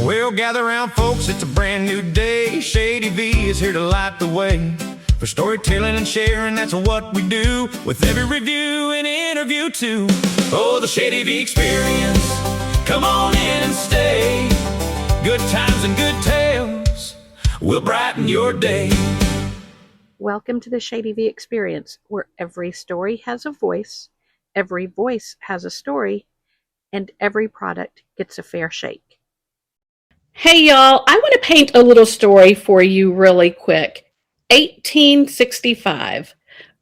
Well, gather around, folks, it's a brand new day. Shady V is here to light the way. For storytelling and sharing, that's what we do. With every review and interview, too. Oh, the Shady V Experience. Come on in and stay. Good times and good tales will brighten your day. Welcome to the Shady V Experience, where every story has a voice, every voice has a story, and every product gets a fair shake. Hey y'all, I want to paint a little story for you really quick. 1865,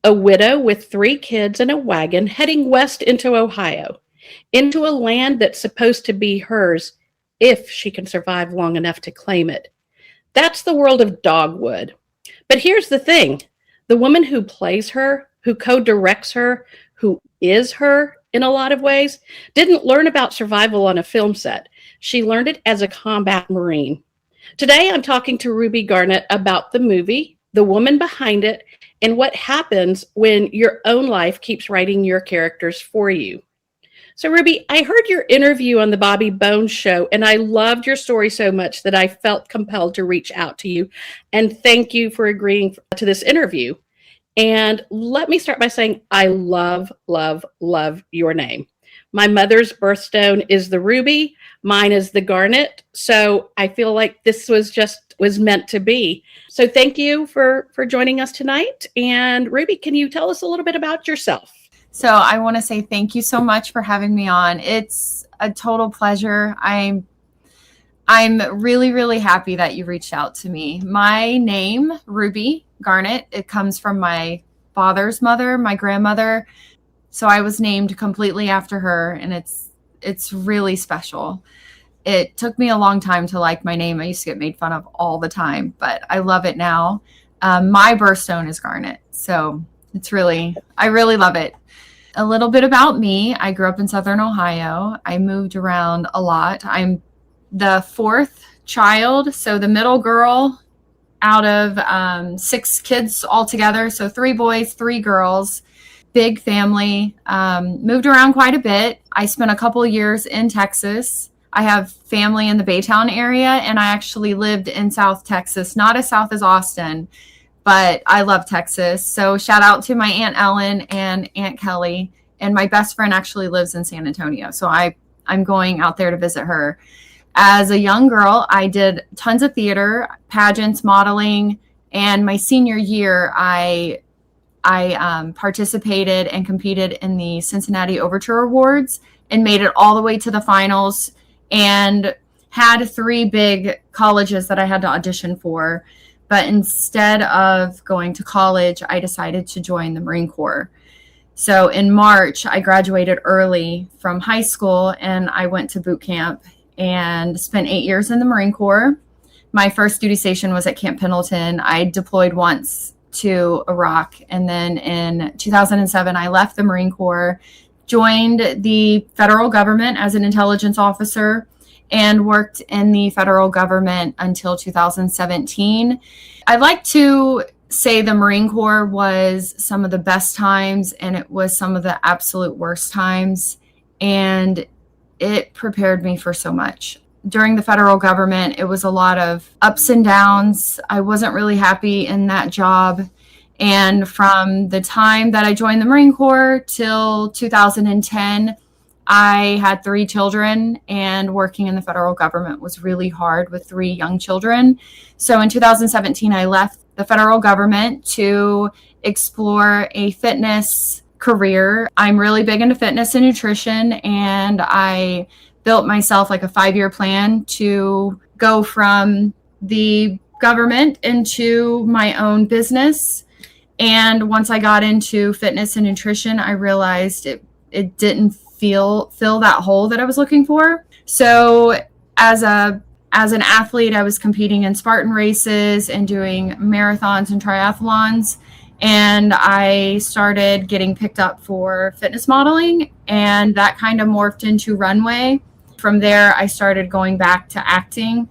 a widow with 3 kids and a wagon heading west into Ohio, into a land that's supposed to be hers if she can survive long enough to claim it. That's the world of Dogwood. But here's the thing. The woman who plays her, who co-directs her, who is her in a lot of ways, didn't learn about survival on a film set. She learned it as a combat Marine. Today, I'm talking to Ruby Garnet about the movie, the woman behind it, and what happens when your own life keeps writing your characters for you. So, Ruby, I heard your interview on the Bobby Bones show, and I loved your story so much that I felt compelled to reach out to you. And thank you for agreeing to this interview. And let me start by saying I love, love, love your name. My mother's birthstone is the ruby. Mine is the garnet. So I feel like this was meant to be. So thank you for joining us tonight. And Ruby, can you tell us a little bit about yourself? So I want to say thank you so much for having me on. It's a total pleasure. I'm really, really happy that you reached out to me. My name, Ruby Garnet, it comes from my father's mother, my grandmother. So I was named completely after her, and it's really special. It took me a long time to like my name. I used to get made fun of all the time, but I love it now. My birthstone is Garnet, so I really love it. A little bit about me. I grew up in Southern Ohio. I moved around a lot. I'm the 4th child, so the middle girl out of 6 kids altogether. So 3 boys, 3 girls. Big family, moved around quite a bit. I spent a couple of years in Texas. I have family in the Baytown area, and I actually lived in South Texas, not as south as Austin, but I love Texas. So shout out to my Aunt Ellen and Aunt Kelly, and my best friend actually lives in San Antonio. So I'm going out there to visit her. As a young girl, I did tons of theater, pageants, modeling, and my senior year, I participated and competed in the Cincinnati Overture Awards and made it all the way to the finals and had 3 big colleges that I had to audition for. But instead of going to college, I decided to join the Marine Corps. So in March, I graduated early from high school and I went to boot camp and spent 8 years in the Marine Corps. My first duty station was at Camp Pendleton. I deployed once to Iraq. And then in 2007, I left the Marine Corps, joined the federal government as an intelligence officer, and worked in the federal government until 2017. I'd like to say the Marine Corps was some of the best times, and it was some of the absolute worst times. And it prepared me for so much. During the federal government, it was a lot of ups and downs. I wasn't really happy in that job. And from the time that I joined the Marine Corps till 2010, I had 3 children, and working in the federal government was really hard with 3 young children. So in 2017, I left the federal government to explore a fitness career. I'm really big into fitness and nutrition, and I built myself like a 5-year plan to go from the government into my own business. And once I got into fitness and nutrition, I realized it didn't fill that hole that I was looking for. So as an athlete, I was competing in Spartan races and doing marathons and triathlons. And I started getting picked up for fitness modeling, and that kind of morphed into runway. From there, I started going back to acting.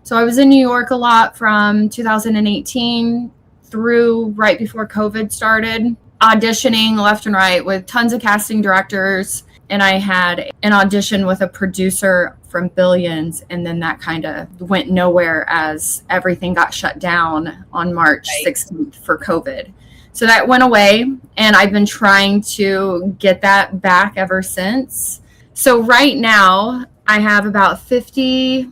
So I was in New York a lot from 2018 through right before COVID started, auditioning left and right with tons of casting directors, and I had an audition with a producer from Billions, and then that kind of went nowhere as everything got shut down on March 16th for COVID. So that went away, and I've been trying to get that back ever since. So right now I have about 50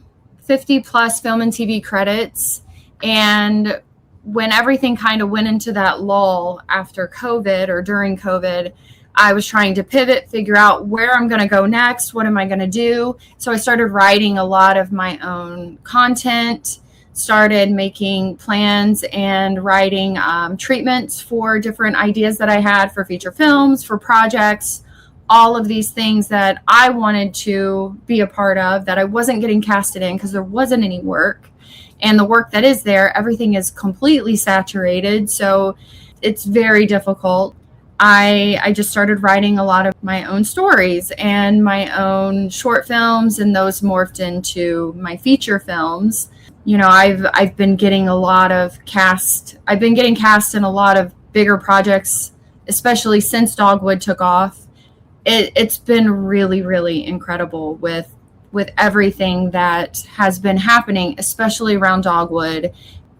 plus film and TV credits. And when everything kind of went into that lull after COVID or during COVID, I was trying to pivot, figure out where I'm going to go next. What am I going to do? So I started writing a lot of my own content, started making plans and writing treatments for different ideas that I had for feature films, for projects, all of these things that I wanted to be a part of that I wasn't getting casted in because there wasn't any work. And the work that is there, everything is completely saturated. So it's very difficult. I just started writing a lot of my own stories and my own short films, and those morphed into my feature films. You know, I've been getting a lot of cast. I've been getting cast in a lot of bigger projects, especially since Dogwood took off. It's been really, really incredible with everything that has been happening, especially around Dogwood,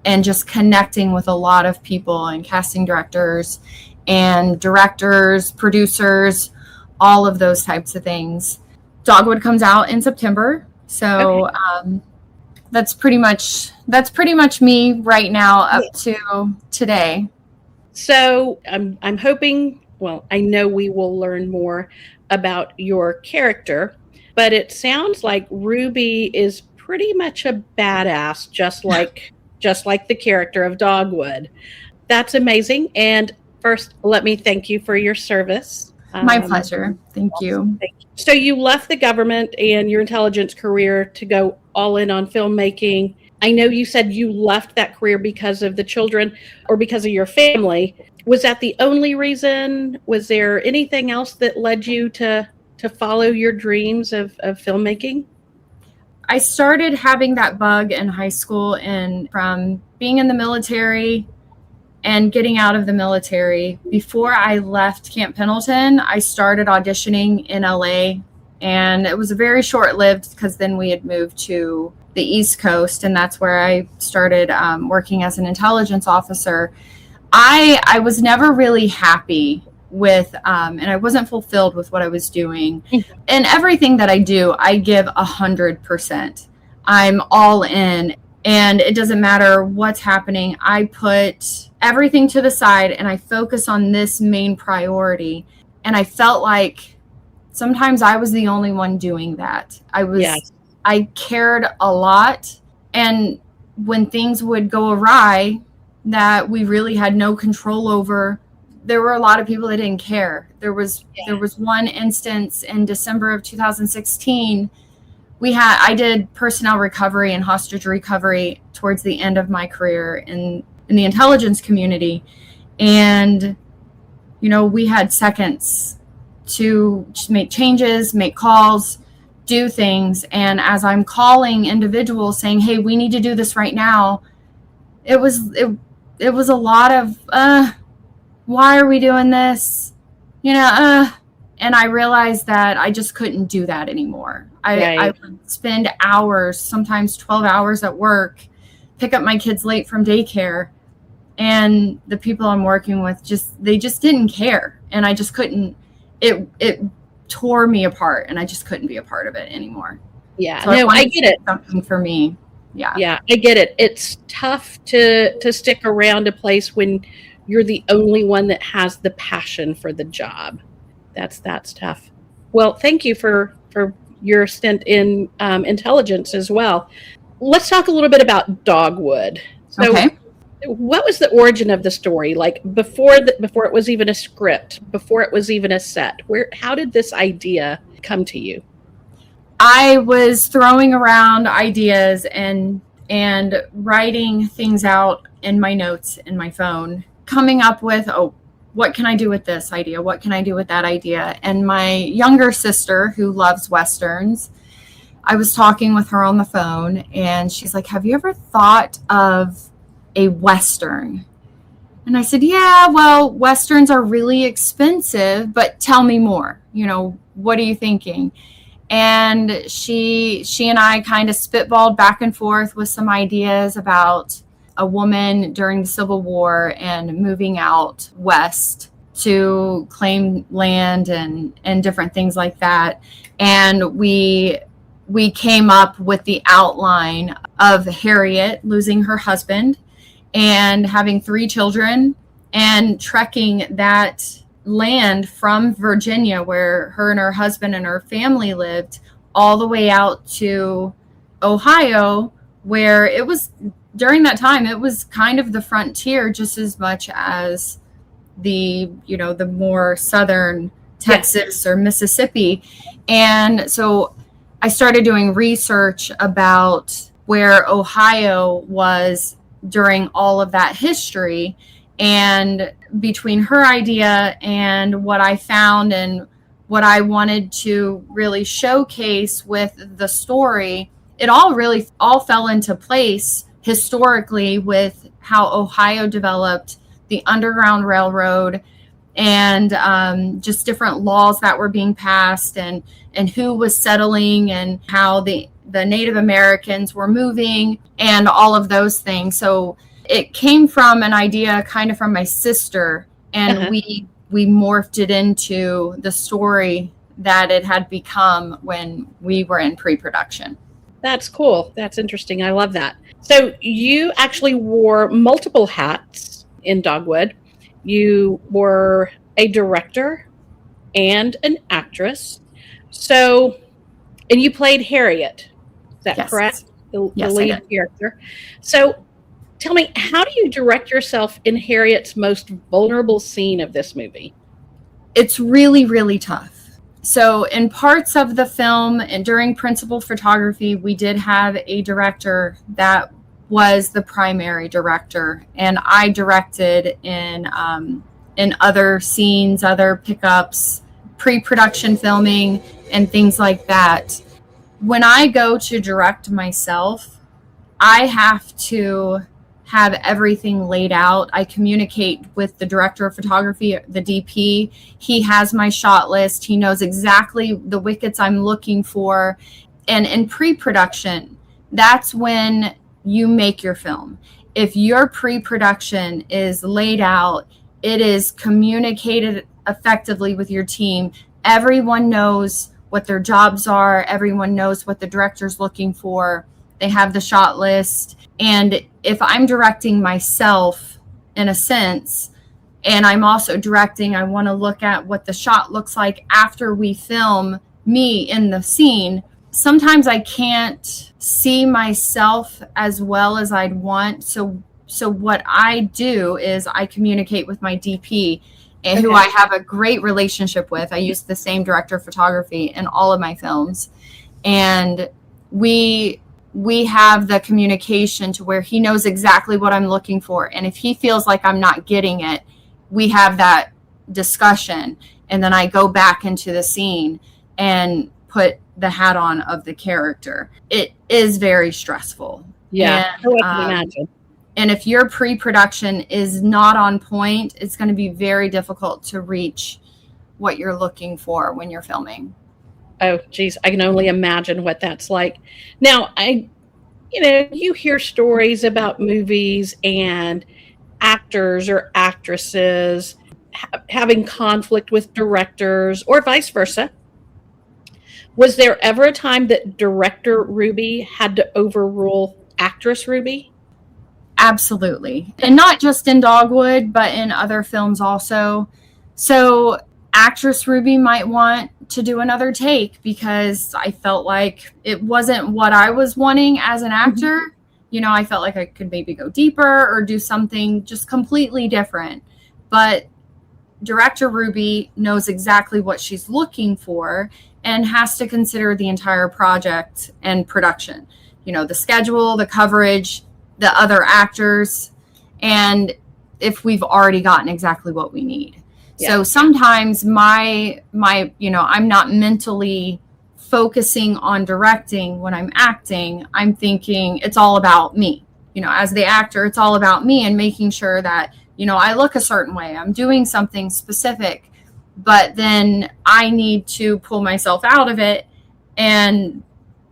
and just connecting with a lot of people and casting directors and directors, producers, all of those types of things. Dogwood comes out in September. So that's pretty much me right now up to today. So I'm hoping, well, I know we will learn more about your character, but it sounds like Ruby is pretty much a badass, just like the character of Dogwood. That's amazing. And first, let me thank you for your service. My pleasure. Thank you. So you left the government and your intelligence career to go all in on filmmaking. I know you said you left that career because of the children or because of your family. Was that the only reason? Was there anything else that led you to follow your dreams of filmmaking? I started having that bug in high school, and from being in the military and getting out of the military. Before I left Camp Pendleton, I started auditioning in LA, and it was very short-lived because then we had moved to the East Coast, and that's where I started working as an intelligence officer. I was never really happy with, and I wasn't fulfilled with what I was doing. And everything that I do, I give 100%. I'm all in, and it doesn't matter what's happening. I put everything to the side and I focus on this main priority. And I felt like sometimes I was the only one doing that. I cared a lot. And when things would go awry that we really had no control over, there were a lot of people that didn't care. There was one instance in December of 2016. I did personnel recovery and hostage recovery towards the end of my career in the intelligence community. And, you know, we had seconds to make changes, make calls, do things. And as I'm calling individuals saying, hey, we need to do this right now, it was a lot of, why are we doing this? And I realized that I just couldn't do that anymore. I would spend hours, sometimes 12 hours at work, pick up my kids late from daycare, and the people I'm working with they just didn't care. And I just couldn't, it tore me apart, and I just couldn't be a part of it anymore. Yeah, so no, I get it. Something for me. Yeah, I get it. It's tough to stick around a place when you're the only one that has the passion for the job. That's tough. Well, thank you for your stint in intelligence as well. Let's talk a little bit about Dogwood. So okay. What was the origin of the story? Like before it was even a script, before it was even a set, how did this idea come to you? I was throwing around ideas and writing things out in my notes in my phone, coming up with, what can I do with this idea? What can I do with that idea? And my younger sister, who loves Westerns, I was talking with her on the phone, and she's like, have you ever thought of a Western? And I said, yeah, well, Westerns are really expensive, but tell me more. what are you thinking? And she and I kind of spitballed back and forth with some ideas about a woman during the Civil War and moving out west to claim land and different things like that. And we came up with the outline of Harriet losing her husband and having 3 children and trekking that land from Virginia, where her and her husband and her family lived, all the way out to Ohio, where it was, during that time, it was kind of the frontier just as much as the more southern Texas or Mississippi. And so I started doing research about where Ohio was during all of that history. And between her idea and what I found and what I wanted to really showcase with the story, it all fell into place historically with how Ohio developed the Underground Railroad and just different laws that were being passed and who was settling and how the Native Americans were moving and all of those things. So it came from an idea kind of from my sister, and we morphed it into the story that it had become when we were in pre-production. That's cool. That's interesting. I love that. So you actually wore multiple hats in Dogwood. You were a director and an actress. So, and you played Harriet. Is that correct? The lead character. So tell me, how do you direct yourself in Harriet's most vulnerable scene of this movie? It's really, really tough. So in parts of the film and during principal photography, we did have a director that was the primary director, and I directed in other scenes, other pickups, pre-production filming, and things like that. When I go to direct myself, I have to have everything laid out. I communicate with the director of photography, the DP. He has my shot list. He knows exactly the wickets I'm looking for. And in pre-production, that's when you make your film. If your pre-production is laid out, it is communicated effectively with your team. Everyone knows what their jobs are. Everyone knows what the director's looking for. They have the shot list. And if I'm directing myself in a sense, and I'm also directing, I want to look at what the shot looks like after we film me in the scene. Sometimes I can't see myself as well as I'd want. So what I do is I communicate with my DP, who I have a great relationship with. I use the same director of photography in all of my films. And we have the communication to where he knows exactly what I'm looking for. And if he feels like I'm not getting it, we have that discussion. And then I go back into the scene and put the hat on of the character. It is very stressful. Yeah, I can imagine. And if your pre-production is not on point, it's going to be very difficult to reach what you're looking for when you're filming. Oh, geez, I can only imagine what that's like. Now, you hear stories about movies and actors or actresses having conflict with directors or vice versa. Was there ever a time that director Ruby had to overrule actress Ruby? Absolutely. And not just in Dogwood, but in other films also. So actress Ruby might want to do another take because I felt like it wasn't what I was wanting as an actor. Mm-hmm. I felt like I could maybe go deeper or do something just completely different. But director Ruby knows exactly what she's looking for and has to consider the entire project and production. The schedule, the coverage, the other actors, and if we've already gotten exactly what we need. Yeah. So sometimes I'm not mentally focusing on directing when I'm acting. I'm thinking it's all about me. As the actor, it's all about me and making sure that, I look a certain way. I'm doing something specific. but then I need to pull myself out of it and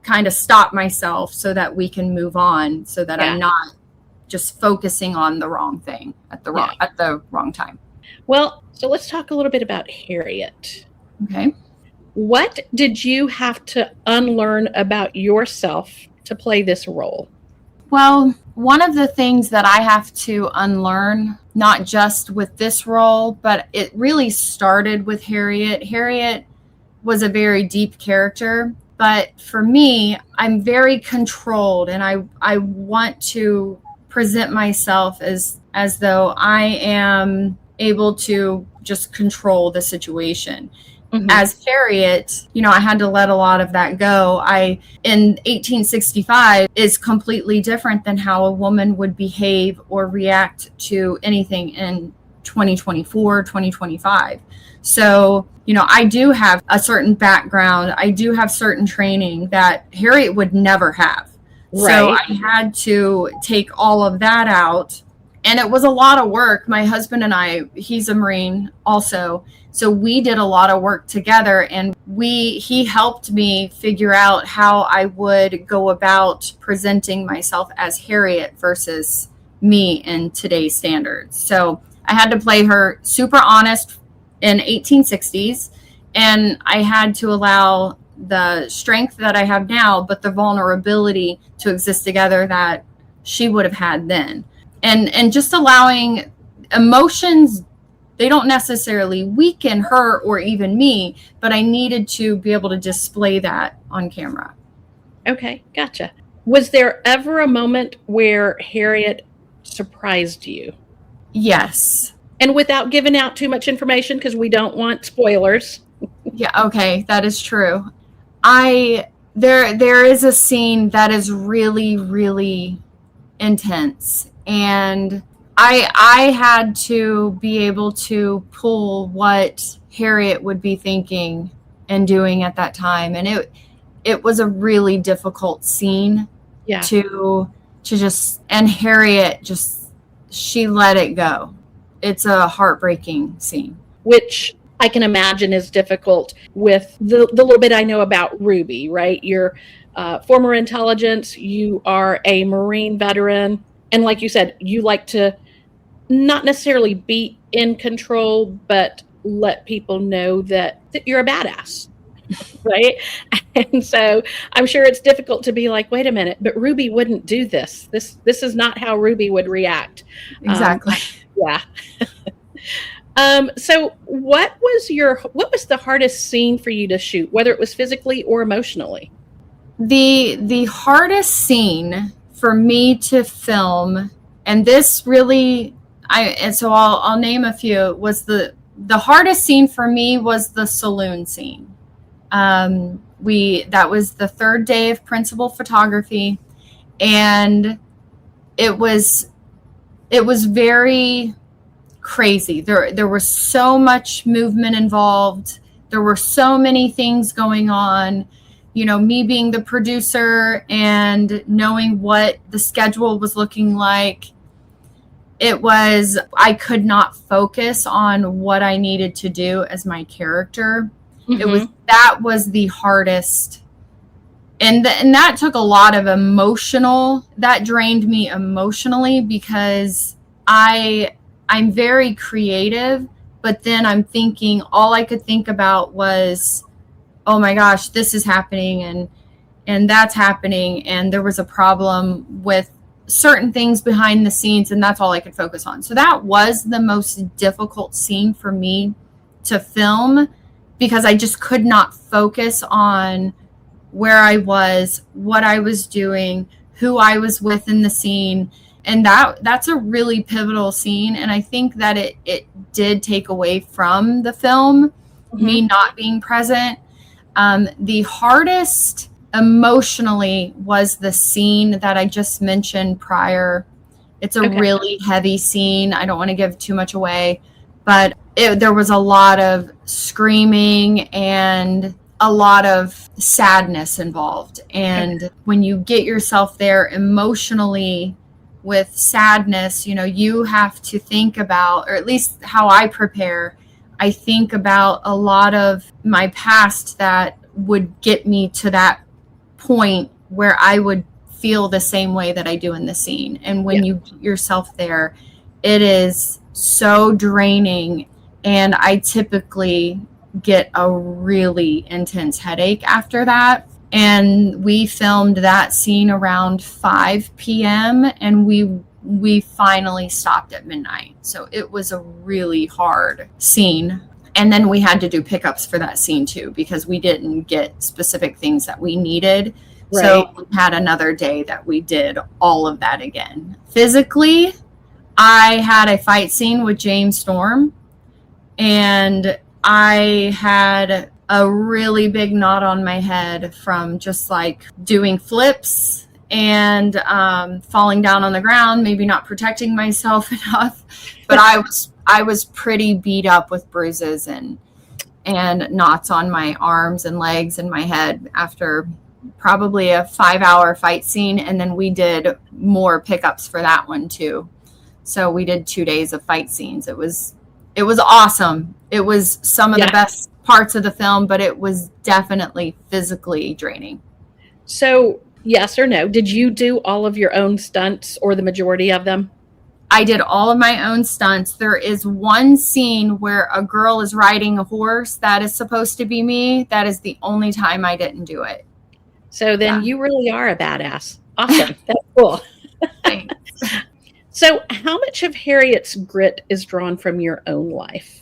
kind of stop myself so that we can move on, so that I'm not just focusing on the wrong thing at the wrong time. Well, so let's talk a little bit about Harriet. Okay. What did you have to unlearn about yourself to play this role? Well, one of the things that I have to unlearn, not just with this role, but it really started with Harriet. Harriet was a very deep character, but for me, I'm very controlled, and I want to present myself as though I am able to just control the situation. Mm-hmm. As Harriet, I had to let a lot of that go. In 1865 is completely different than how a woman would behave or react to anything in 2024, 2025. So, I do have a certain background. I do have certain training that Harriet would never have. Right. So I had to take all of that out. And it was a lot of work. My husband and I, he's a Marine also. So we did a lot of work together, and he helped me figure out how I would go about presenting myself as Harriet versus me in today's standards. So I had to play her super honest in 1860s, and I had to allow the strength that I have now, but the vulnerability to exist together that she would have had then. And just allowing emotions, they don't necessarily weaken her or even me, but I needed to be able to display that on camera. Okay, gotcha. Was there ever a moment where Harriet surprised you? Yes. And without giving out too much information, because we don't want spoilers. Yeah, okay, that is true. There is a scene that is really, really intense, and I had to be able to pull what Harriet would be thinking and doing at that time, and it was a really difficult scene. Yeah. To just, and Harriet she let it go. It's a heartbreaking scene, which I can imagine is difficult with the little bit I know about Ruby, right? You're former intelligence, you are a Marine veteran, and like you said, you like to not necessarily be in control, but let people know that you're a badass, right? And so I'm sure it's difficult to be like, wait a minute, but Ruby wouldn't do this. This is not how Ruby would react. Exactly. Yeah. So what was the hardest scene for you to shoot, whether it was physically or emotionally? The hardest scene for me to film, and this really, I'll name a few, was the hardest scene for me was the saloon scene. That was the third day of principal photography, and it was very crazy. There was so much movement involved. There were so many things going on. Me being the producer and knowing what the schedule was looking like, I could not focus on what I needed to do as my character. Mm-hmm. That was the hardest. And that took a lot of that drained me emotionally, because I'm very creative, but then I'm thinking, all I could think about was, oh my gosh, this is happening and that's happening. And there was a problem with certain things behind the scenes, and that's all I could focus on. So that was the most difficult scene for me to film, because I just could not focus on where I was, what I was doing, who I was with in the scene. And that's a really pivotal scene. And I think that it did take away from the film, mm-hmm. me not being present. The hardest emotionally was the scene that I just mentioned prior. It's a really heavy scene. I don't want to give too much away, but there was a lot of screaming and a lot of sadness involved. And when you get yourself there emotionally with sadness, you have to think about, or at least how I prepare, I think about a lot of my past that would get me to that point where I would feel the same way that I do in the scene. And when you get yourself there, it is so draining. And I typically get a really intense headache after that. And we filmed that scene around 5 p.m. and we finally stopped at midnight. So it was a really hard scene. And then we had to do pickups for that scene too, because we didn't get specific things that we needed. Right. So we had another day that we did all of that again. Physically, I had a fight scene with James Storm, and I had a really big knot on my head from just like doing flips and falling down on the ground, maybe not protecting myself enough. But I was pretty beat up with bruises and knots on my arms and legs and my head after probably a 5-hour fight scene. And then we did more pickups for that one too. So we did 2 days of fight scenes. It was awesome. It was some of the best parts of the film, but it was definitely physically draining. So, yes or no, did you do all of your own stunts or the majority of them? I did all of my own stunts. There is one scene where a girl is riding a horse that is supposed to be me. That is the only time I didn't do it. So then you really are a badass. Awesome. That's cool. Thanks. So how much of Harriet's grit is drawn from your own life?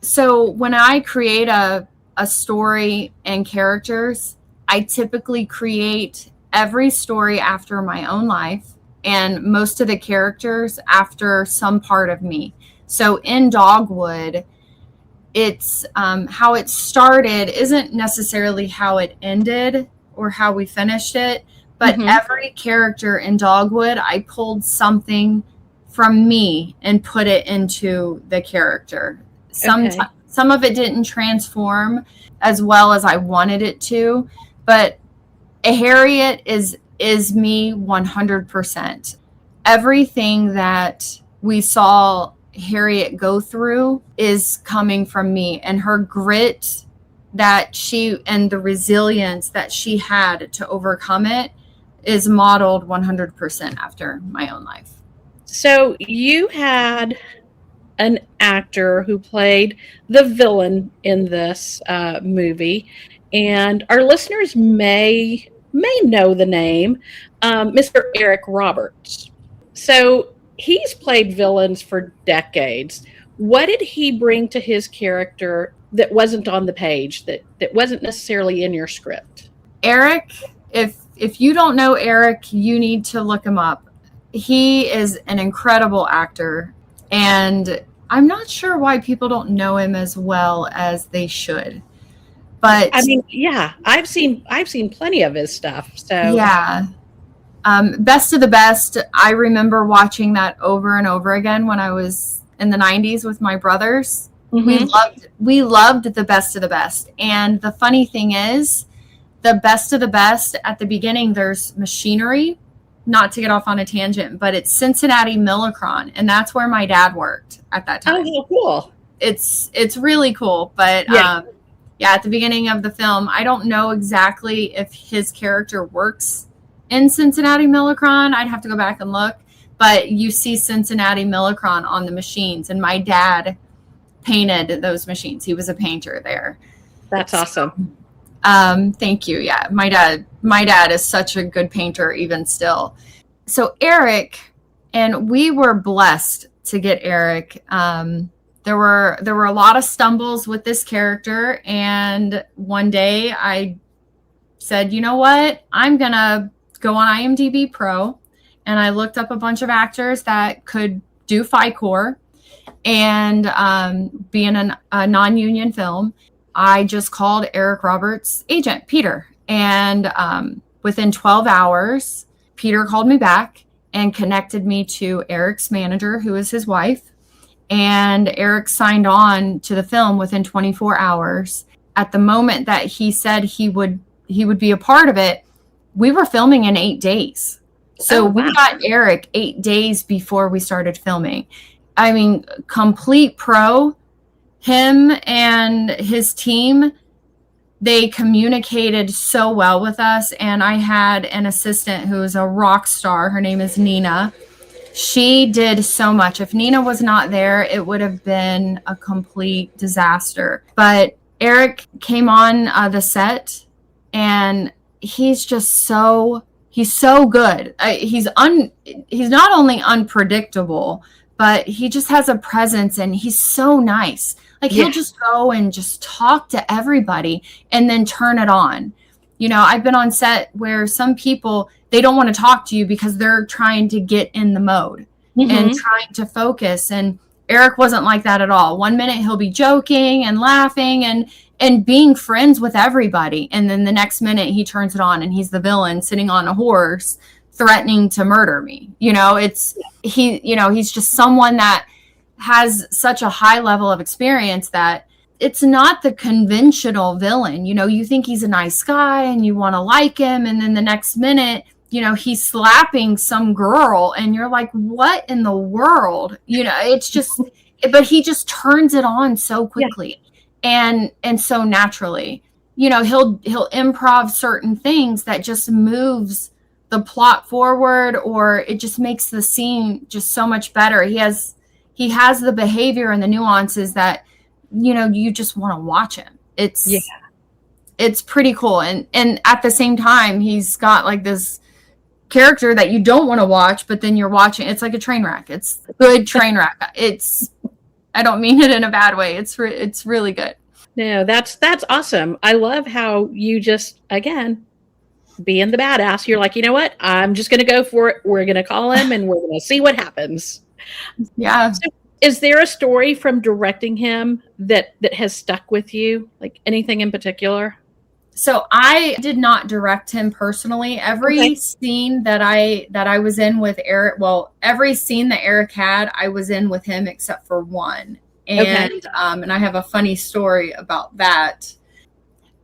So when I create a story and characters, I typically create every story after my own life and most of the characters after some part of me. So in Dogwood, it's how it started isn't necessarily how it ended or how we finished it, but every character in Dogwood, I pulled something from me and put it into the character. Some of it didn't transform as well as I wanted it to, but Harriet is me 100%. Everything that we saw Harriet go through is coming from me, and her grit and the resilience that she had to overcome it is modeled 100% after my own life. So you had an actor who played the villain in this movie, and our listeners may know the name, Mr. Eric Roberts. So he's played villains for decades. What did he bring to his character that wasn't on the page, that wasn't necessarily in your script? Eric, if you don't know Eric, you need to look him up. He is an incredible actor, and I'm not sure why people don't know him as well as they should. But I mean, yeah, I've seen plenty of his stuff. So yeah, Best of the Best. I remember watching that over and over again when I was in the 90s with my brothers. We loved the Best of the Best. And the funny thing is, the Best of the Best at the beginning, there's machinery. Not to get off on a tangent, but it's Cincinnati Millicron, and that's where my dad worked at that time. Oh, cool! It's really cool, but at the beginning of the film, I don't know exactly if his character works in Cincinnati Millicron. I'd have to go back and look, but you see Cincinnati Millicron on the machines, and my dad painted those machines. He was a painter there. That's awesome. Thank you. Yeah, my dad is such a good painter even still. So Eric, and we were blessed to get Eric. There were a lot of stumbles with this character, and one day I said, you know what? I'm gonna go on IMDb Pro, and I looked up a bunch of actors that could do FICOR and be in a non-union film. I just called Eric Roberts' agent, Peter, and within 12 hours, Peter called me back and connected me to Eric's manager, who is his wife, and Eric signed on to the film within 24 hours. At the moment that he said he would be a part of it, we were filming in 8 days. So we got Eric 8 days before we started filming. I mean, complete pro. him and his team, they communicated so well with us. And I had an assistant who is a rock star. Her name is Nina. She did so much. If Nina was not there, it would have been a complete disaster. But Eric came on the set, and he's just he's so good. He's not only unpredictable, but he just has a presence, and he's so nice. Like, he'll just go and just talk to everybody and then turn it on. You know, I've been on set where some people, they don't want to talk to you because they're trying to get in the mode and trying to focus. And Eric wasn't like that at all. One minute he'll be joking and laughing and being friends with everybody. And then the next minute he turns it on and he's the villain sitting on a horse threatening to murder me. You know, he's just someone that has such a high level of experience that it's not the conventional villain. You know, you think he's a nice guy and you want to like him. And then the next minute, you know, he's slapping some girl and you're like, what in the world? You know, it's just, but he just turns it on so quickly and so naturally. You know, he'll improv certain things that just moves the plot forward, or it just makes the scene just so much better. He has the behavior and the nuances that, you know, you just want to watch him. It's pretty cool. And at the same time, he's got like this character that you don't want to watch, but then you're watching. It's like a train wreck. It's a good train wreck. I don't mean it in a bad way. It's really good. No, that's awesome. I love how you just, again, being the badass, you're like, you know what? I'm just going to go for it. We're going to call him and we're going to see what happens. Yeah. So is there a story from directing him that has stuck with you? Like anything in particular? So I did not direct him personally. Every scene that I was in with Eric, well, every scene that Eric had, I was in with him except for one. And and I have a funny story about that.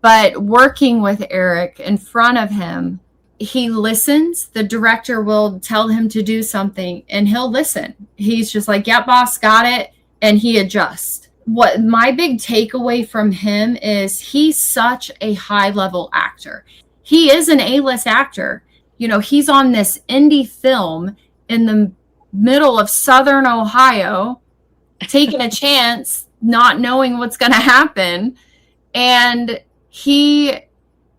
But working with Eric in front of him, he listens. The director will tell him to do something and he'll listen. He's just like, yeah, boss, got it. And he adjusts. What my big takeaway from him is he's such a high level actor. He is an A-list actor. You know, he's on this indie film in the middle of Southern Ohio, taking a chance, not knowing what's going to happen. And he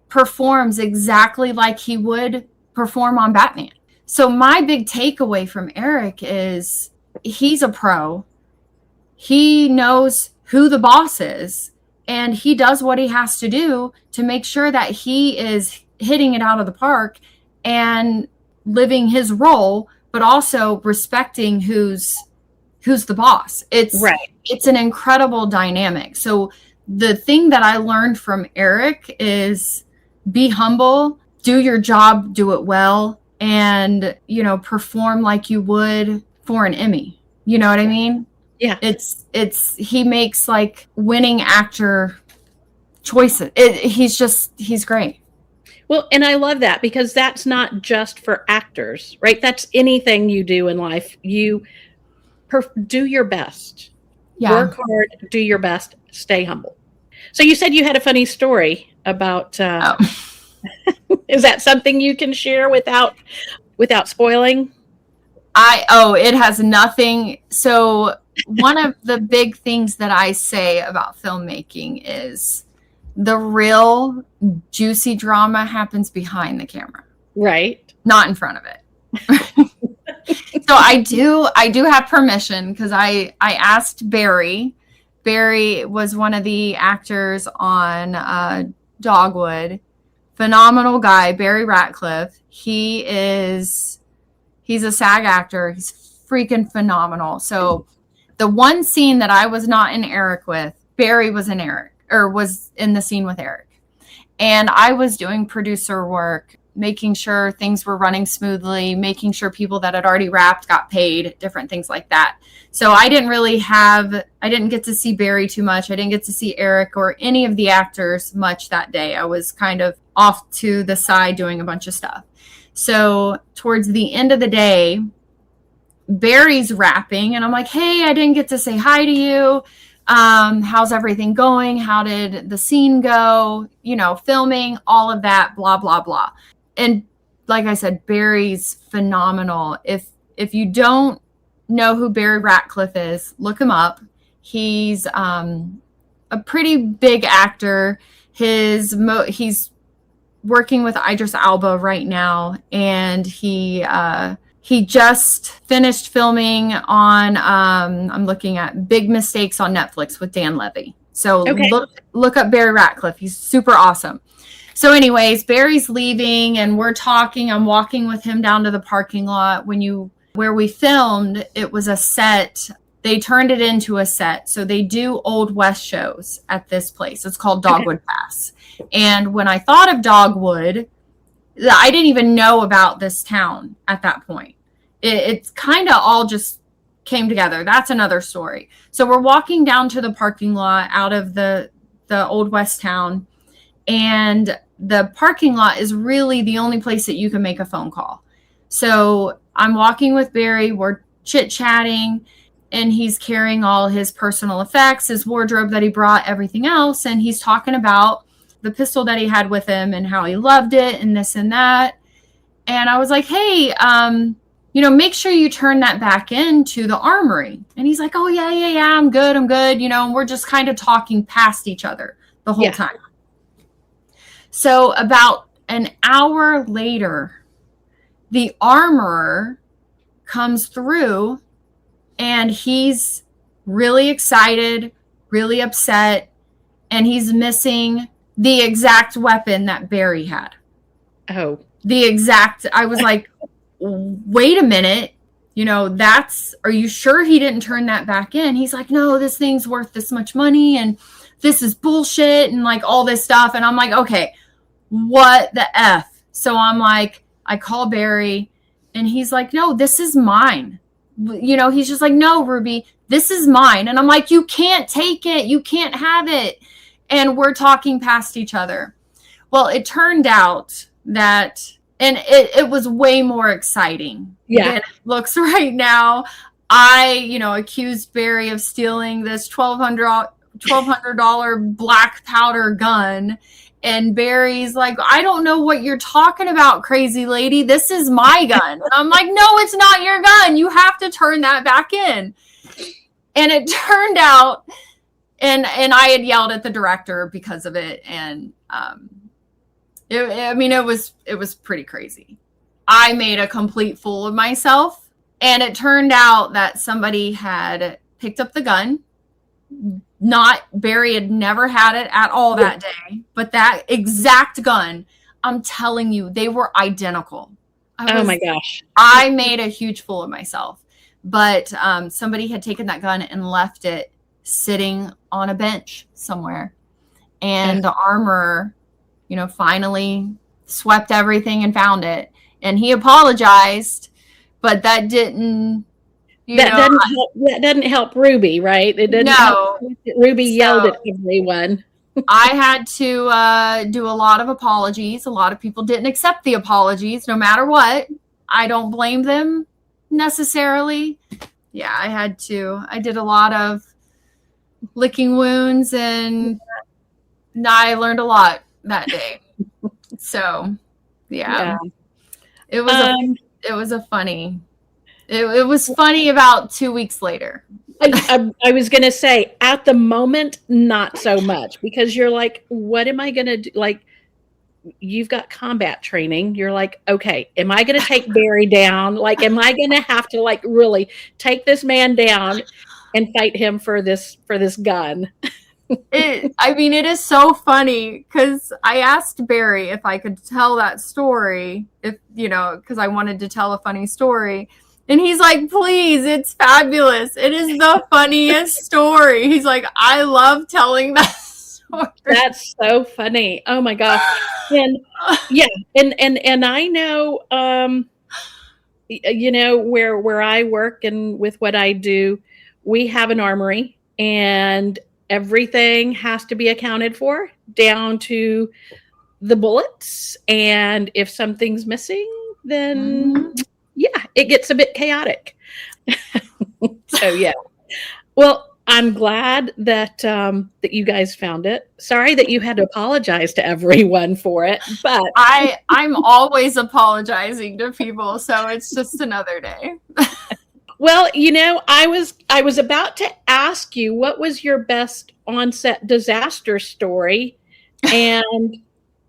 performs exactly like he would perform on Batman. So my big takeaway from Eric is he's a pro. He knows who the boss is, and he does what he has to do to make sure that he is hitting it out of the park and living his role, but also respecting who's the boss. It's an incredible dynamic. So the thing that I learned from Eric is be humble, do your job, do it well, and, you know, perform like you would for an Emmy. You know what I mean? Yeah. He makes like winning actor choices. He's great. Well, and I love that because that's not just for actors, right? That's anything you do in life. You do your best. Yeah. Work hard, do your best, stay humble. So you said you had a funny story about, is that something you can share without spoiling? It has nothing. So one of the big things that I say about filmmaking is the real juicy drama happens behind the camera. Right. Not in front of it. So I do have permission because I asked Barry. Barry was one of the actors on Dogwood. Phenomenal guy, Barry Ratcliffe. He's a SAG actor. He's freaking phenomenal. So the one scene that I was not in Eric with, Barry was in Eric, or was in the scene with Eric. And I was doing producer work, making sure things were running smoothly, making sure people that had already wrapped got paid, different things like that. So I didn't get to see Barry too much. I didn't get to see Eric or any of the actors much that day. I was kind of off to the side doing a bunch of stuff. So towards the end of the day, Barry's rapping and I'm like, hey, I didn't get to say hi to you. How's everything going? How did the scene go? Filming, all of that, blah, blah, blah. And like I said, Barry's phenomenal. If you don't know who Barry Ratcliffe is, look him up. He's a pretty big actor. He's working with Idris Elba right now, and he just finished filming on I'm looking at Big Mistakes on Netflix with Dan Levy. So Okay. look up Barry Ratcliffe. He's super awesome. So anyways, Barry's leaving and we're talking. I'm walking with him down to the parking lot. Where we filmed, it was a set. They turned it into a set. So they do Old West shows at this place. It's called Dogwood Pass. And when I thought of Dogwood, I didn't even know about this town at that point. It's kind of all just came together. That's another story. So we're walking down to the parking lot out of the Old West town. And the parking lot is really the only place that you can make a phone call. So I'm walking with Barry. We're chit-chatting. And he's carrying all his personal effects, his wardrobe that he brought, everything else. And he's talking about the pistol that he had with him and how he loved it and this and that. And I was like, hey, make sure you turn that back into the armory. And he's like, oh, yeah, I'm good. And we're just kind of talking past each other the whole time. So about an hour later, the armorer comes through and he's really excited, really upset, and he's missing the exact weapon that Barry had. Oh. I was like, wait a minute, are you sure he didn't turn that back in? He's like, no, this thing's worth this much money and this is bullshit and like all this stuff. And I'm like, okay, what the F? So I'm like, I call Barry and he's like, no, this is mine. He's just like, no, Ruby, this is mine. And I'm like, you can't take it. You can't have it. And we're talking past each other. Well, it turned out that, and it was way more exciting than it looks right now. I, accused Barry of stealing this $1,200 black powder gun. And Barry's like, I don't know what you're talking about, crazy lady. This is my gun. And I'm like, no, it's not your gun. You have to turn that back in. And it turned out, and I had yelled at the director because of it. And it was pretty crazy. I made a complete fool of myself. And it turned out that somebody had picked up the gun. Barry had never had it at all that day, but that exact gun, I'm telling you, they were identical. Oh my gosh. I made a huge fool of myself, but somebody had taken that gun and left it sitting on a bench somewhere. And the armorer, finally swept everything and found it. And he apologized, but that didn't, that doesn't help Ruby, right? It doesn't help. Ruby yelled at everyone. I had to do a lot of apologies. A lot of people didn't accept the apologies, no matter what. I don't blame them necessarily. Yeah, I did a lot of licking wounds, and I learned a lot that day. So, yeah. It was a funny. It was funny about 2 weeks later. I was going to say, at the moment, not so much, because you're like, what am I going to do? Like, you've got combat training. You're like, okay, am I going to take Barry down? Like, am I going to have to like really take this man down and fight him for this gun? It is so funny because I asked Barry if I could tell that story, because I wanted to tell a funny story. And he's like, please, it's fabulous. It is the funniest story. He's like, I love telling that story. That's so funny. Oh my gosh. And yeah. And I know, where I work and with what I do, we have an armory and everything has to be accounted for down to the bullets. And if something's missing, then yeah, it gets a bit chaotic. So yeah. Well, I'm glad that that you guys found it. Sorry that you had to apologize to everyone for it, but I'm always apologizing to people, so it's just another day. well, I was about to ask you what was your best on-set disaster story, and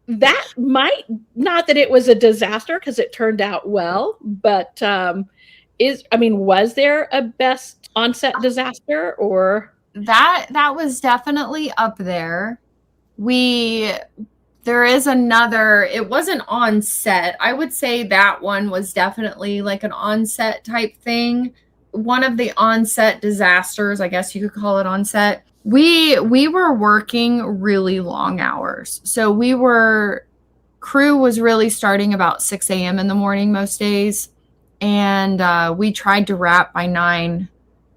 that might not that it was a disaster because it turned out well, but was there a best on-set disaster or That was definitely up there. There is another, it wasn't on set. I would say that one was definitely like an on-set type thing. One of the on-set disasters, I guess you could call it on-set. We were working really long hours. So crew was really starting about 6 a.m. in the morning most days. And we tried to wrap by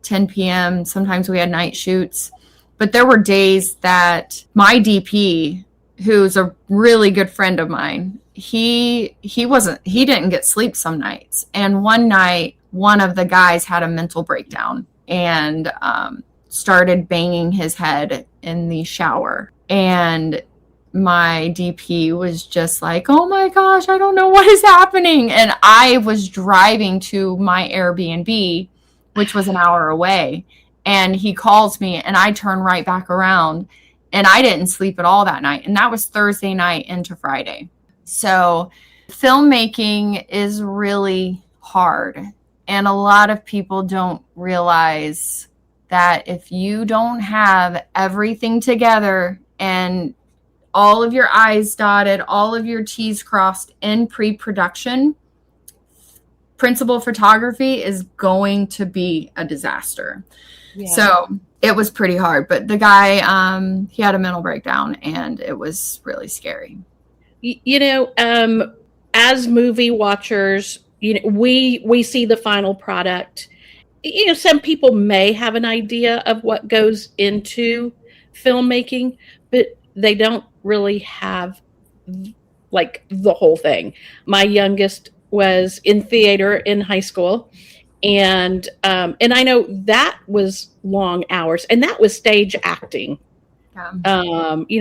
10 p.m. Sometimes we had night shoots. But there were days that my DP, who's a really good friend of mine, he didn't get sleep some nights. And one night, one of the guys had a mental breakdown and started banging his head in the shower. And my DP was just like, oh my gosh, I don't know what is happening. And I was driving to my Airbnb, which was an hour away. And he calls me and I turn right back around and I didn't sleep at all that night. And that was Thursday night into Friday. So filmmaking is really hard. And a lot of people don't realize that if you don't have everything together and all of your I's dotted, all of your T's crossed in pre-production, principal photography is going to be a disaster. Yeah. So it was pretty hard, but the guy, he had a mental breakdown and it was really scary. As movie watchers, we see the final product. Some people may have an idea of what goes into filmmaking, but they don't really have like the whole thing. My youngest was in theater in high school, and I know that was long hours, and that was stage acting. Yeah.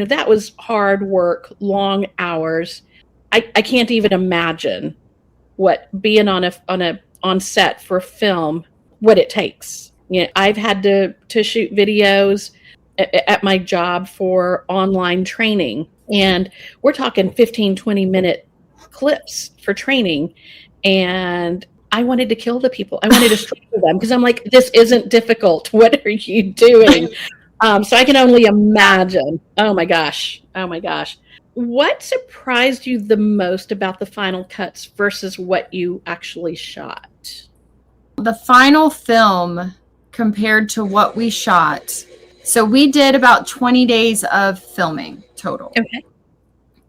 That was hard work, long hours. I can't even imagine what being on set for film, what it takes. I've had to shoot videos at my job for online training, and we're talking 15-20 minute clips for training, and I wanted to kill the people. I wanted to strangle them because I'm like, this isn't difficult. What are you doing? So I can only imagine. Oh my gosh. What surprised you the most about the final cuts versus what you actually shot? The final film compared to what we shot. So we did about 20 days of filming total. Okay.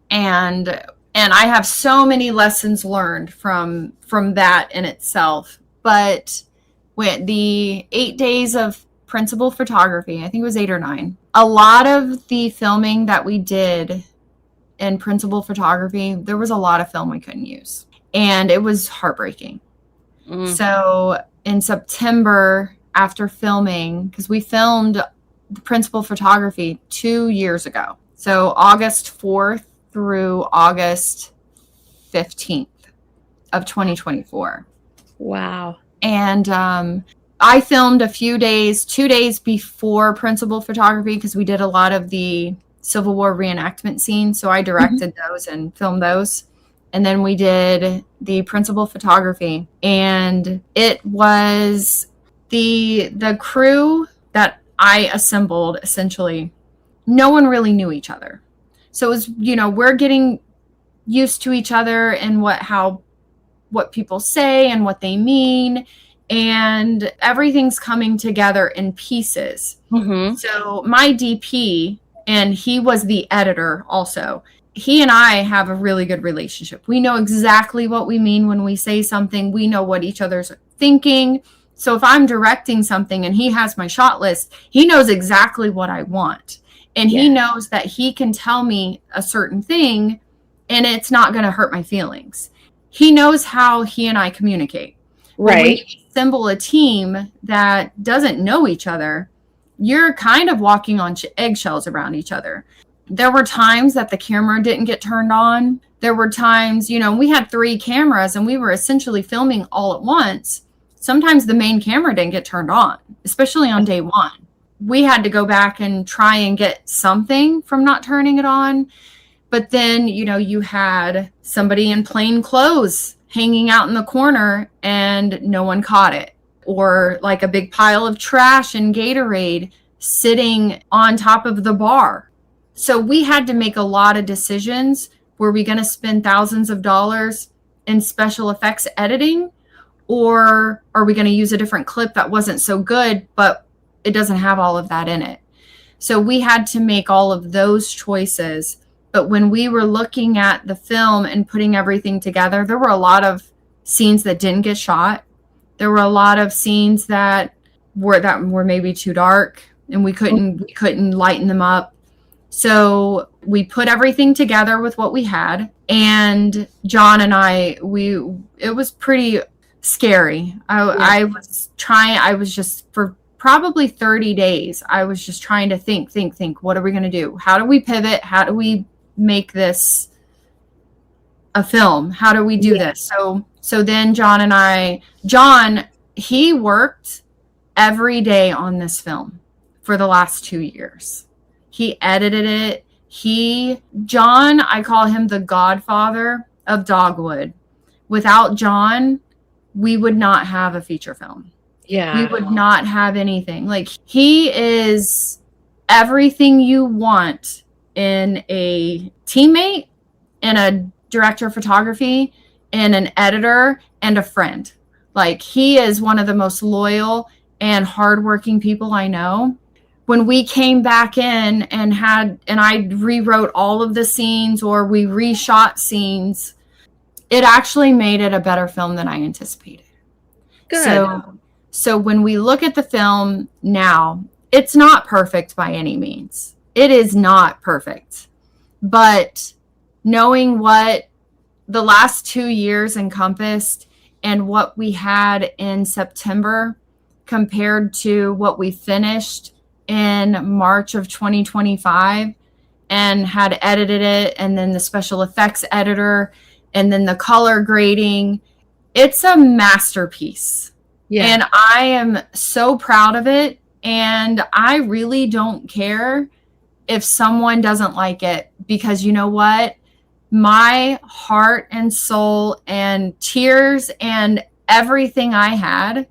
And I have so many lessons learned from that in itself. But with the 8 days of principal photography, I think it was 8 or 9, a lot of the filming that we did in principal photography, there was a lot of film we couldn't use. And it was heartbreaking. Mm-hmm. So in September, after filming, because we filmed the principal photography 2 years ago. So August 4th through August 15th of 2024. Wow. And I filmed 2 days before principal photography because we did a lot of the Civil War reenactment scenes. So I directed those and filmed those. And then we did the principal photography. And it was the crew that I assembled, essentially, no one really knew each other. So it was, we're getting used to each other and what people say and what they mean. And everything's coming together in pieces. Mm-hmm. So my DP, and he was the editor also, he and I have a really good relationship. We know exactly what we mean when we say something. We know what each other's thinking. So if I'm directing something and he has my shot list, he knows exactly what I want. And he knows that he can tell me a certain thing and it's not going to hurt my feelings. He knows how he and I communicate. Right. When we assemble a team that doesn't know each other, you're kind of walking on eggshells around each other. There were times that the camera didn't get turned on. There were times, we had 3 cameras and we were essentially filming all at once. Sometimes the main camera didn't get turned on, especially on day 1. We had to go back and try and get something from not turning it on. But then, you had somebody in plain clothes hanging out in the corner and no one caught it. Or like a big pile of trash and Gatorade sitting on top of the bar. So we had to make a lot of decisions. Were we going to spend thousands of dollars in special effects editing? Or are we going to use a different clip that wasn't so good, but it doesn't have all of that in it? So we had to make all of those choices. But when we were looking at the film and putting everything together, there were a lot of scenes that didn't get shot. There were a lot of scenes that were maybe too dark and we couldn't lighten them up. So we put everything together with what we had. And John and I, it was pretty scary. I was just, for probably 30 days, I was just trying to think, what are we going to do? How do we pivot? How do we make this a film? How do we do this? So then John, he worked every day on this film for the last 2 years. He edited it. John, I call him the godfather of Dogwood. Without John, we would not have a feature film. Yeah. We would not have anything. Like, he is everything you want in a teammate, and a director of photography, and an editor, and a friend. Like, he is one of the most loyal and hardworking people I know. When we came back in and I rewrote all of the scenes, or we reshot scenes, it actually made it a better film than I anticipated. Good. So when we look at the film now, it's not perfect by any means. It is not perfect. But knowing what the last 2 years encompassed and what we had in September compared to what we finished in March of 2025 and had edited it, and then the special effects editor, and then the color grading, it's a masterpiece. Yeah. And I am so proud of it. And I really don't care if someone doesn't like it, because you know what? My heart and soul and tears and everything I had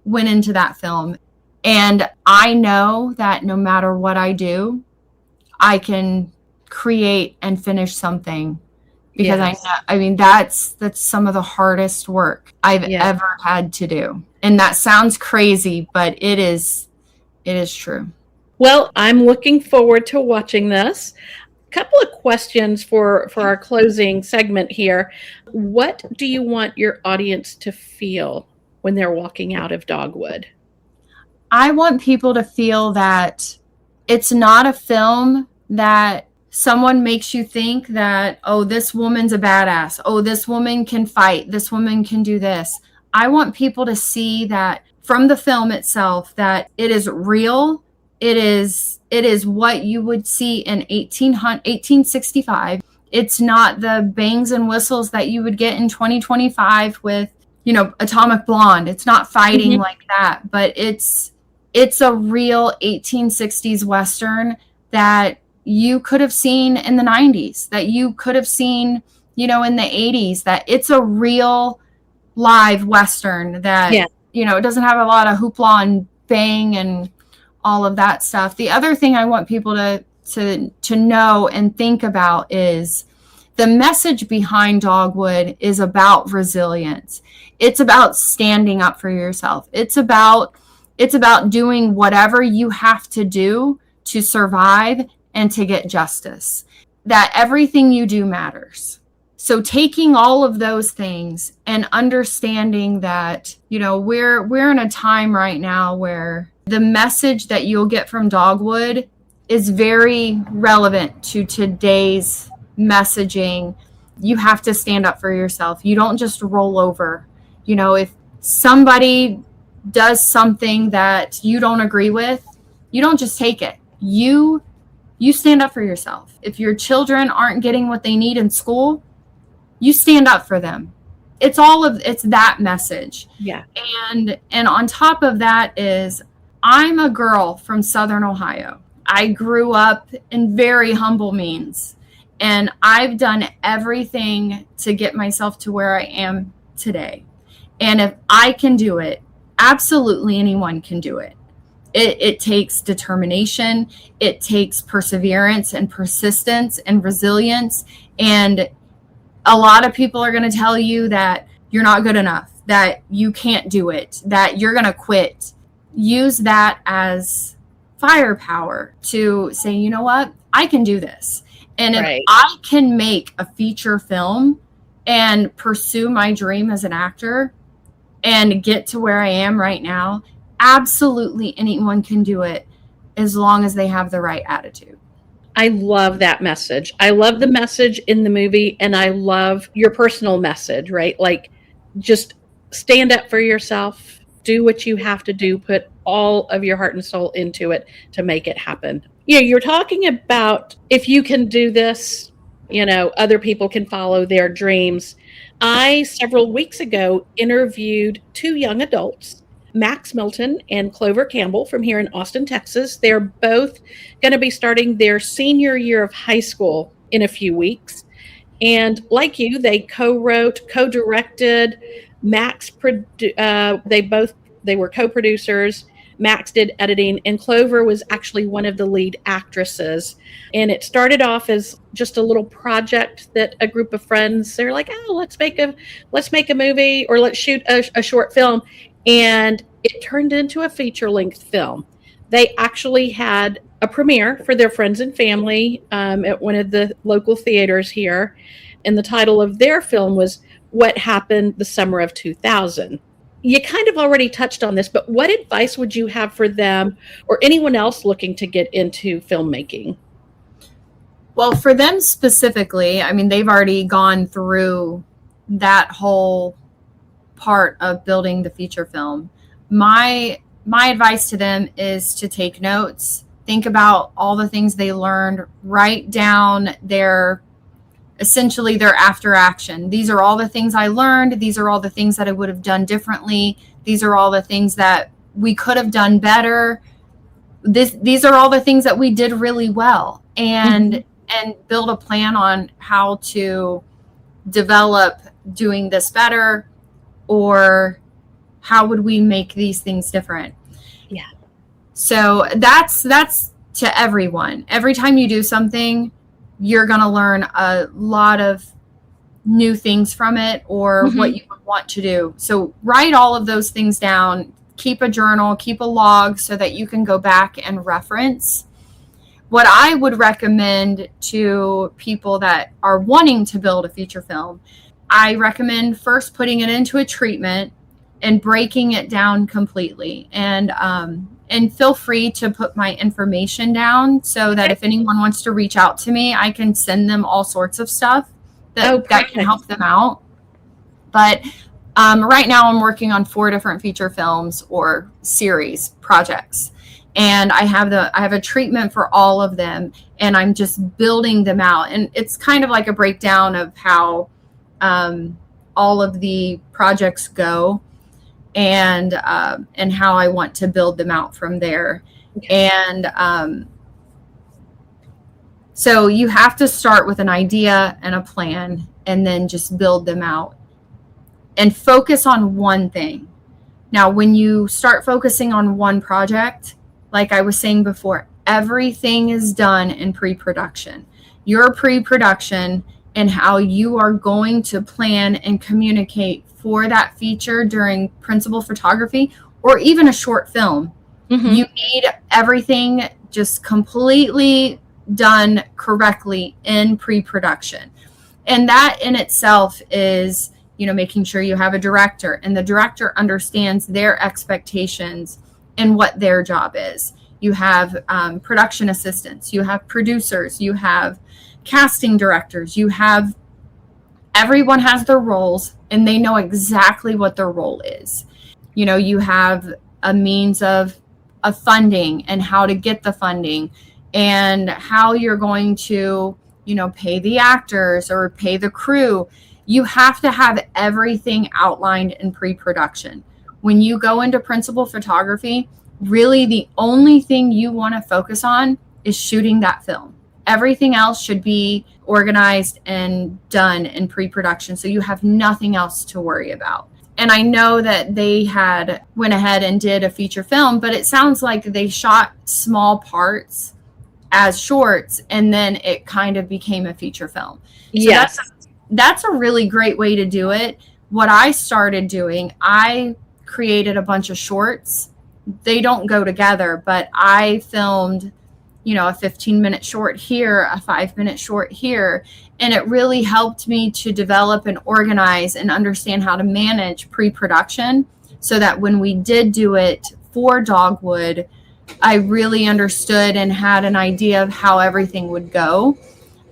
went into that film. And I know that no matter what I do, I can create and finish something, because that's some of the hardest work I've ever had to do. And that sounds crazy, but it is true. Well, I'm looking forward to watching this. A couple of questions for our closing segment here. What do you want your audience to feel when they're walking out of Dogwood? I want people to feel that it's not a film that someone makes you think that, oh, this woman's a badass. Oh, this woman can fight. This woman can do this. I want people to see that from the film itself, that it is real. It is what you would see in 1865. It's not the bangs and whistles that you would get in 2025 with, Atomic Blonde. It's not fighting like that, but it's a real 1860s Western that you could have seen in the 90s, that you could have seen, in the 80s, that it's a real live Western that, it doesn't have a lot of hoopla and bang and all of that stuff. The other thing I want people to know and think about is the message behind Dogwood is about resilience. It's about standing up for yourself. It's about doing whatever you have to do to survive and to get justice. That everything you do matters. So taking all of those things and understanding that, we're in a time right now where the message that you'll get from Dogwood is very relevant to today's messaging. You have to stand up for yourself. You don't just roll over. If somebody does something that you don't agree with, You don't just take it. You stand up for yourself. If your children aren't getting what they need in school, you stand up for them. It's that message. Yeah. And on top of that is, I'm a girl from Southern Ohio. I grew up in very humble means, and I've done everything to get myself to where I am today. And if I can do it, absolutely anyone can do it. It takes determination. It takes perseverance and persistence and resilience. And a lot of people are going to tell you that you're not good enough, that you can't do it, that you're going to quit. Use that as firepower to say, you know what, I can do this. And if I can make a feature film and pursue my dream as an actor and get to where I am right now, absolutely anyone can do it as long as they have the right attitude. I love that message. I love the message in the movie, and I love your personal message, right? Like, just stand up for yourself, do what you have to do, put all of your heart and soul into it to make it happen. You know, you're talking about, if you can do this, you know, other people can follow their dreams. I, several weeks ago, interviewed 2 young adults, Max Milton and Clover Campbell from here in Austin, Texas. They're both going to be starting their senior year of high school in a few weeks. And like you, they co-wrote, co-directed. They were co-producers. Max did editing, and Clover was actually one of the lead actresses. And it started off as just a little project that a group of friends, they're like, oh, let's make a movie, or let's shoot a short film. And it turned into a feature-length film. They actually had a premiere for their friends and family at one of the local theaters here. And the title of their film was What Happened the Summer of 2000. You kind of already touched on this, but what advice would you have for them or anyone else looking to get into filmmaking? Well, for them specifically, I mean, they've already gone through that whole part of building the feature film. My advice to them is to take notes, think about all the things they learned, write down essentially their after action. These are all the things I learned. These are all the things that I would have done differently. These are all the things that we could have done better. These are all the things that we did really well, and build a plan on how to develop doing this better, or how would we make these things different? Yeah. So that's to everyone. Every time you do something, you're going to learn a lot of new things from it, or what you would want to do. So write all of those things down, keep a journal, keep a log so that you can go back and reference. What I would recommend to people that are wanting to build a feature film, I recommend first putting it into a treatment and breaking it down completely. And feel free to put my information down so that if anyone wants to reach out to me, I can send them all sorts of stuff that can help them out. But right now I'm working on 4 different feature films or series projects. And I have a treatment for all of them, and I'm just building them out. And it's kind of like a breakdown of how all of the projects go, and how I want to build them out from there. Okay. And so you have to start with an idea and a plan, and then just build them out and focus on one thing. Now, when you start focusing on one project, like I was saying before, everything is done in pre-production. Your pre-production and how you are going to plan and communicate for that feature during principal photography, or even a short film. You need everything just completely done correctly in pre-production. And that in itself is, making sure you have a director, and the director understands their expectations and what their job is. You have production assistants, you have producers, you have casting directors, everyone has their roles, and they know exactly what their role is. You have a means of of funding and how to get the funding and how you're going to, pay the actors or pay the crew. You have to have everything outlined in pre-production. When you go into principal photography, really the only thing you want to focus on is shooting that film. Everything else should be organized and done in pre-production, so you have nothing else to worry about. And I know that they had went ahead and did a feature film, but it sounds like they shot small parts as shorts and then it kind of became a feature film. Yes. So that's a really great way to do it. What I started doing, I created a bunch of shorts. They don't go together, but I filmed, a 15-minute short here, a 5-minute short here. And it really helped me to develop and organize and understand how to manage pre-production so that when we did do it for Dogwood, I really understood and had an idea of how everything would go.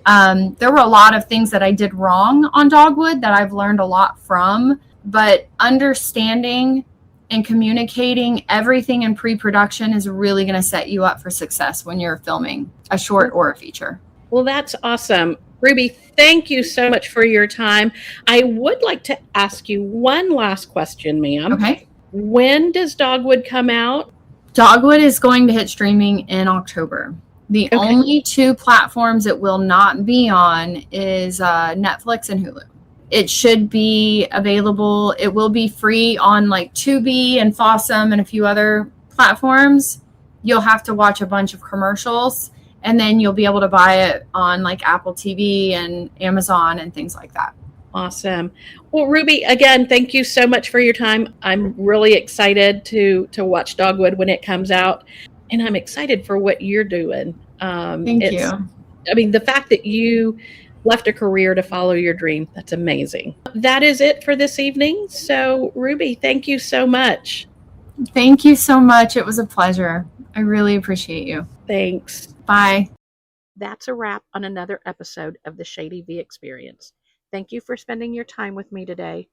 There were a lot of things that I did wrong on Dogwood that I've learned a lot from, but understanding and communicating everything in pre-production is really going to set you up for success when you're filming a short or a feature. Well, that's awesome. Ruby, thank you so much for your time. I would like to ask you one last question, ma'am. Okay. When does Dogwood come out? Dogwood is going to hit streaming in October. The only two platforms it will not be on is Netflix and Hulu. It should be available. It will be free on like Tubi and Fossum and a few other platforms. You'll have to watch a bunch of commercials, and then you'll be able to buy it on like Apple TV and Amazon and things like that. Awesome. Well, Ruby, again, thank you so much for your time. I'm really excited to watch Dogwood when it comes out, and I'm excited for what you're doing. Thank you. I mean, the fact that you left a career to follow your dream, that's amazing. That is it for this evening. So, Ruby, thank you so much. Thank you so much. It was a pleasure. I really appreciate you. Thanks. Bye. That's a wrap on another episode of the Shady V Experience. Thank you for spending your time with me today.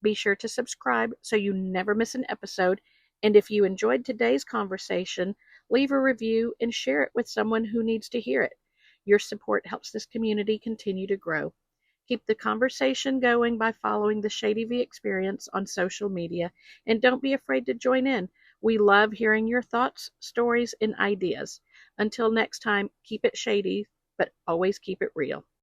Be sure to subscribe so you never miss an episode. And if you enjoyed today's conversation, leave a review and share it with someone who needs to hear it. Your support helps this community continue to grow. Keep the conversation going by following the Shady V Experience on social media, and don't be afraid to join in. We love hearing your thoughts, stories, and ideas. Until next time, keep it shady, but always keep it real.